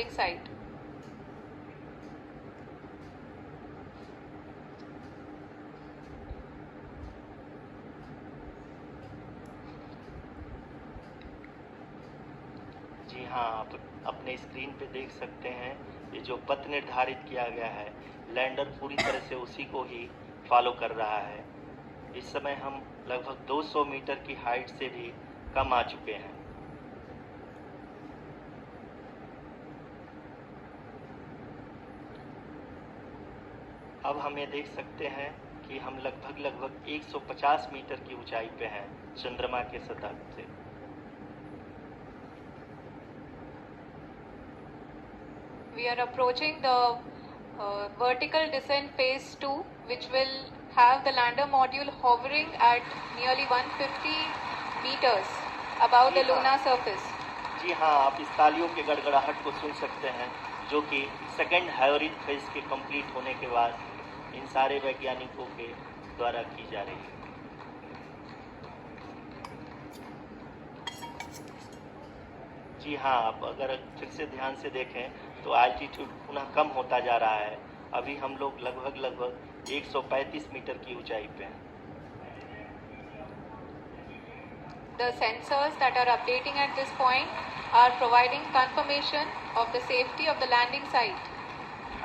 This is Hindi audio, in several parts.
landing site. जी हाँ, आप अपने स्क्रीन पे देख सकते हैं ये जो पथ निर्धारित किया गया है, लैंडर पूरी तरह से उसी को ही फॉलो कर रहा है। इस समय हम लगभग 200 मीटर की हाइट से भी कम आ चुके हैं। अब हम ये देख सकते हैं कि हम लगभग 150 मीटर की ऊंचाई पे हैं चंद्रमा के सतह से। We are approaching the vertical descent phase 2, which will have the lander module hovering at nearly 150 meters above the lunar surface. जी हाँ, आप इस तालियों के गड़गड़ाहट को सुन सकते हैं, जो कि सेकेंड हाइब्रिड फेज के कंप्लीट होने के बाद इन सारे वैज्ञानिकों के द्वारा की जा रही है। जी हाँ, आप अगर फिर से ध्यान से देखें तो एल्टीट्यूड पुनः कम होता जा रहा है। अभी हम लोग लगभग 135 मीटर की ऊंचाई पे हैं। The sensors that are updating at this point are providing confirmation of the safety of the landing site.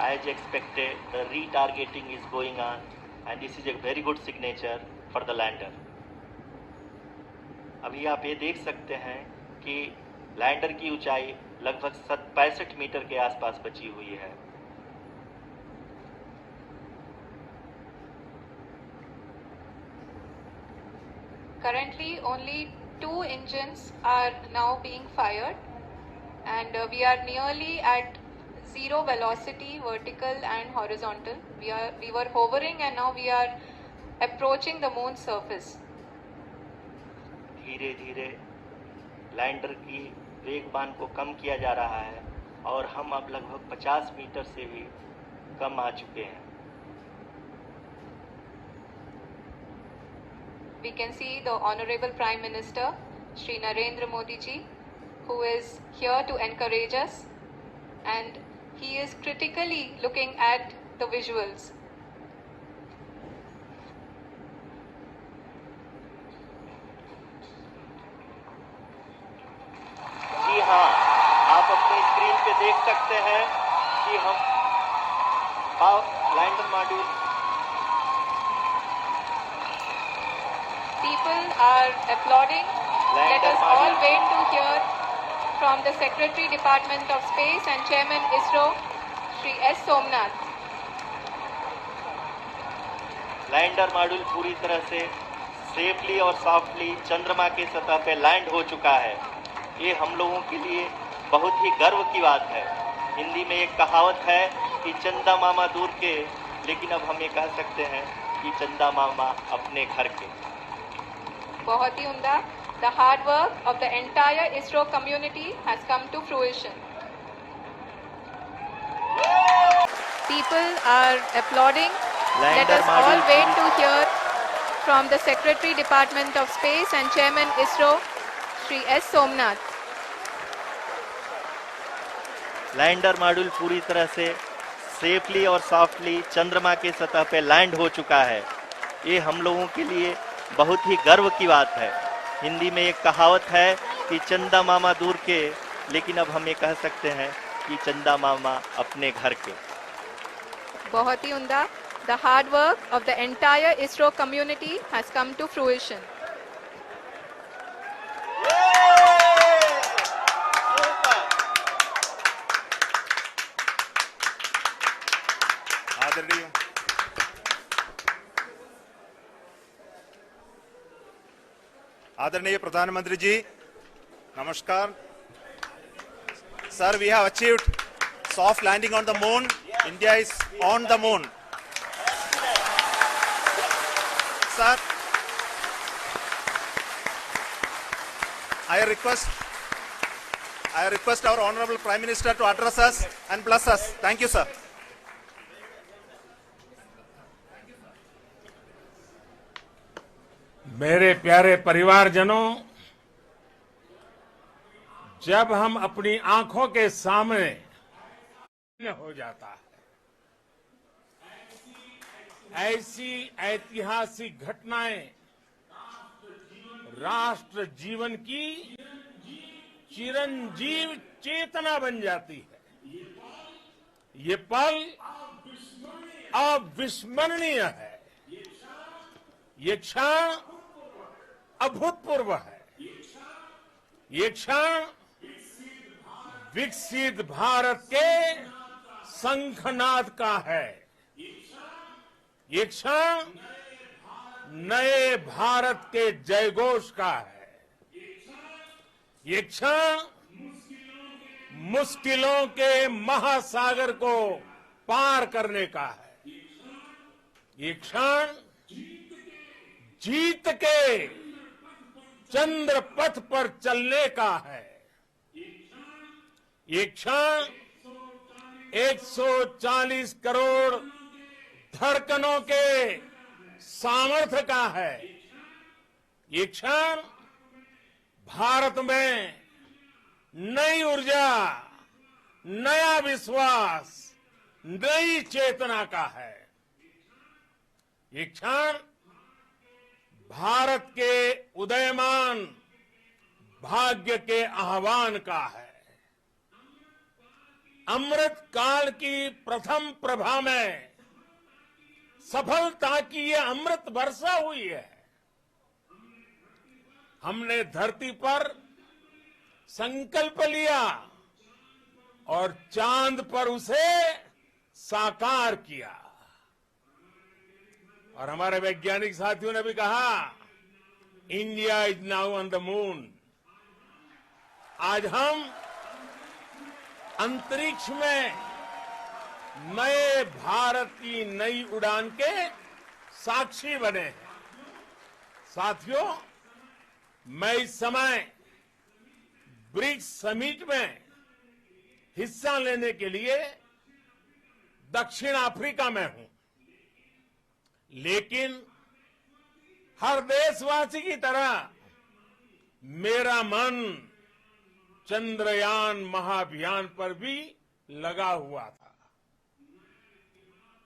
As expected, the retargeting is going on and this is a very good signature for the lander. अभी आप ये देख सकते हैं कि लैंडर की ऊंचाई लगभग 65 मीटर के आसपास बची हुई है। Currently, only 2 engines are now being fired, and we are nearly at zero velocity, vertical and horizontal. We were hovering, and now we are approaching the moon's surface. धीरे धीरे लैंडर की वेगबान को कम किया जा रहा है और हम अब लगभग 50 मीटर से भी कम आ चुके हैं। We can see the Honorable Prime Minister, Shri Narendra Modi ji, who is here to encourage us, and he is critically looking at the visuals. जी हाँ, आप अपनी स्क्रीन पे देख सकते हैं कि हम lander module People are applauding. Let us all wait to hear from the Secretary Department of Space and Chairman ISRO, Shri S. Somnath. Lander module पूरी तरह से सेफली और सॉफ्टली चंद्रमा के सतह पे लैंड हो चुका है। ये हम लोगों के लिए बहुत ही गर्व की बात है। हिंदी में एक कहावत है कि चंदा मामा दूर के, लेकिन अब हम ये कह सकते हैं कि चंदा मामा अपने घर के। बहुत ही उम्दा. The hard work of the entire ISRO community has come to fruition. People are applauding. Let us all wait to hear from the Secretary Department of Space and Chairman ISRO, Shri S. Somnath. Lander module पूरी तरह से सेफली और सॉफ्टली चंद्रमा के सतह पे लैंड हो चुका है। ये हम लोगों के लिए बहुत ही गर्व की बात है। हिंदी में एक कहावत है कि चंदा मामा दूर के, लेकिन अब हम ये कह सकते हैं कि चंदा मामा अपने घर के। बहुत ही उम्दा. The hard work of the entire ISRO community has come to fruition. आदरणीय प्रधानमंत्री जी, नमस्कार। Sir, we have achieved soft landing on the moon. India is on the moon. Sir, I request our Honorable Prime Minister to address us and bless us. Thank you, sir. मेरे प्यारे परिवारजनों, जब हम अपनी आंखों के सामने हो जाता है। ऐसी ऐतिहासिक घटनाएं राष्ट्र जीवन की चिरंजीव चेतना बन जाती है। ये पल अविस्मरणीय है। ये क्षण अभूतपूर्व है। ये क्षण विकसित भारत के शंखनाद का है। ये क्षण नए भारत के जयघोष का है। ये क्षण मुश्किलों के महासागर को पार करने का है। ये क्षण जीत के चंद्र पथ पर चलने का है। ये क्षण 140 करोड़ धड़कनों के सामर्थ्य का है। ये क्षण भारत में नई ऊर्जा, नया विश्वास, नई चेतना का है। ये क्षण भारत के उदयमान भाग्य के आह्वान का है। अमृत काल की प्रथम प्रभा में सफलता की ये अमृत वर्षा हुई है। हमने धरती पर संकल्प लिया और चांद पर उसे साकार किया। और हमारे वैज्ञानिक साथियों ने भी कहा, India is now on the moon. आज हम अंतरिक्ष में नए भारत की नई उड़ान के साक्षी बने हैं। साथियों, मैं इस समय ब्रिक्स समिट में हिस्सा लेने के लिए दक्षिण अफ्रीका में हूं, लेकिन हर देशवासी की तरह मेरा मन चंद्रयान महाअभियान पर भी लगा हुआ था।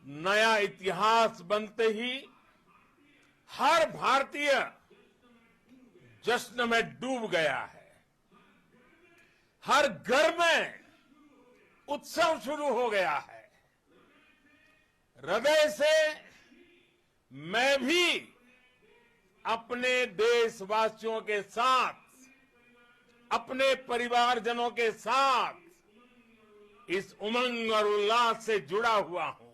नया इतिहास बनते ही हर भारतीय जश्न में डूब गया है। हर घर में उत्सव शुरू हो गया है। हृदय से मैं भी अपने देशवासियों के साथ, अपने परिवारजनों के साथ इस उमंग और उल्लास से जुड़ा हुआ हूं।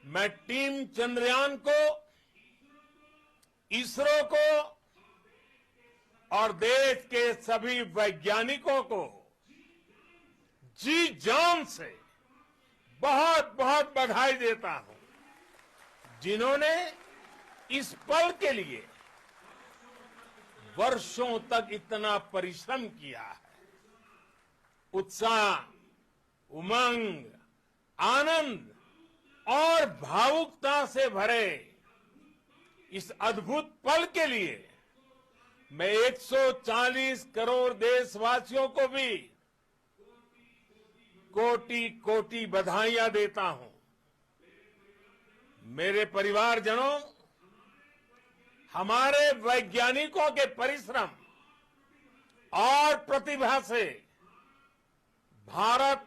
मैं टीम चंद्रयान को, इसरो को और देश के सभी वैज्ञानिकों को जी जान से बहुत बहुत बधाई देता हूं, जिन्होंने इस पल के लिए वर्षों तक इतना परिश्रम किया है। उत्साह, उमंग, आनंद और भावुकता से भरे इस अद्भुत पल के लिए मैं 140 करोड़ देशवासियों को भी कोटि कोटि बधाइयां देता हूं। मेरे परिवारजनों, हमारे वैज्ञानिकों के परिश्रम और प्रतिभा से भारत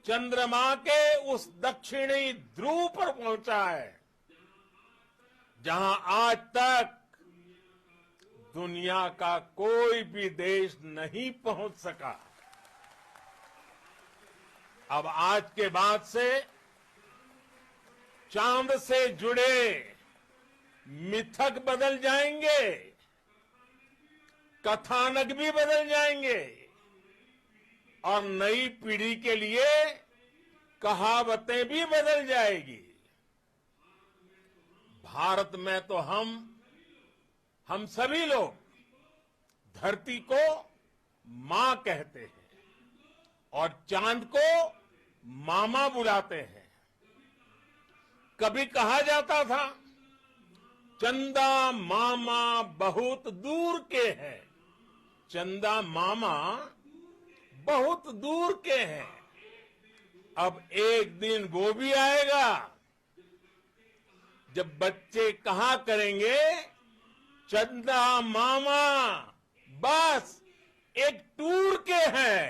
चंद्रमा के उस दक्षिणी ध्रुव पर पहुंचा है, जहां आज तक दुनिया का कोई भी देश नहीं पहुंच सका। अब आज के बाद से चांद से जुड़े मिथक बदल जाएंगे, कथानक भी बदल जाएंगे और नई पीढ़ी के लिए कहावतें भी बदल जाएगी। भारत में तो हम सभी लोग धरती को मां कहते हैं और चांद को मामा बुलाते हैं। कभी कहा जाता था, चंदा मामा बहुत दूर के हैं। चंदा मामा बहुत दूर के हैं। अब एक दिन वो भी आएगा जब बच्चे कहा करेंगे, चंदा मामा बस एक टूर के हैं।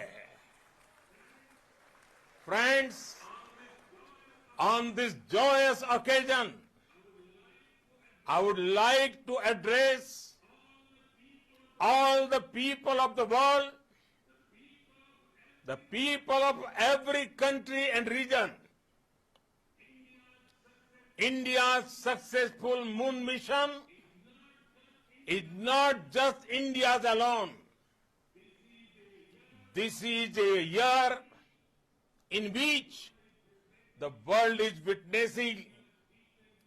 Friends, on this joyous occasion, I would like to address all the people of the world, the people of every country and region. India's successful moon mission is not just India's alone. This is a year in which the world is witnessing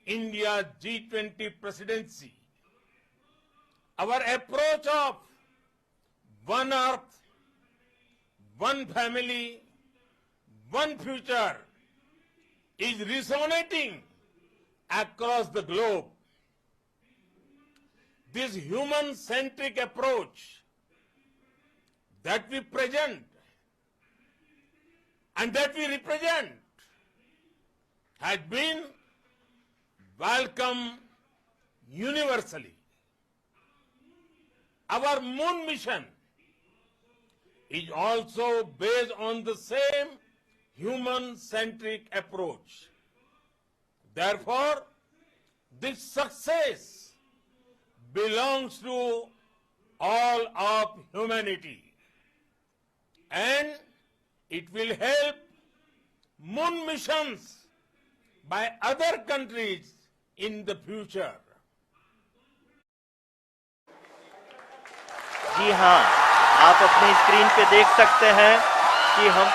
India's G20 presidency. Our approach of one earth, one family, one future is resonating across the globe. This human-centric approach that we present and that we represent has been welcomed universally. Our moon mission is also based on the same human-centric approach. Therefore, this success belongs to all of humanity, and it will help moon missions by other countries in the future. जी हाँ, आप अपनी स्क्रीन पे देख सकते हैं कि हम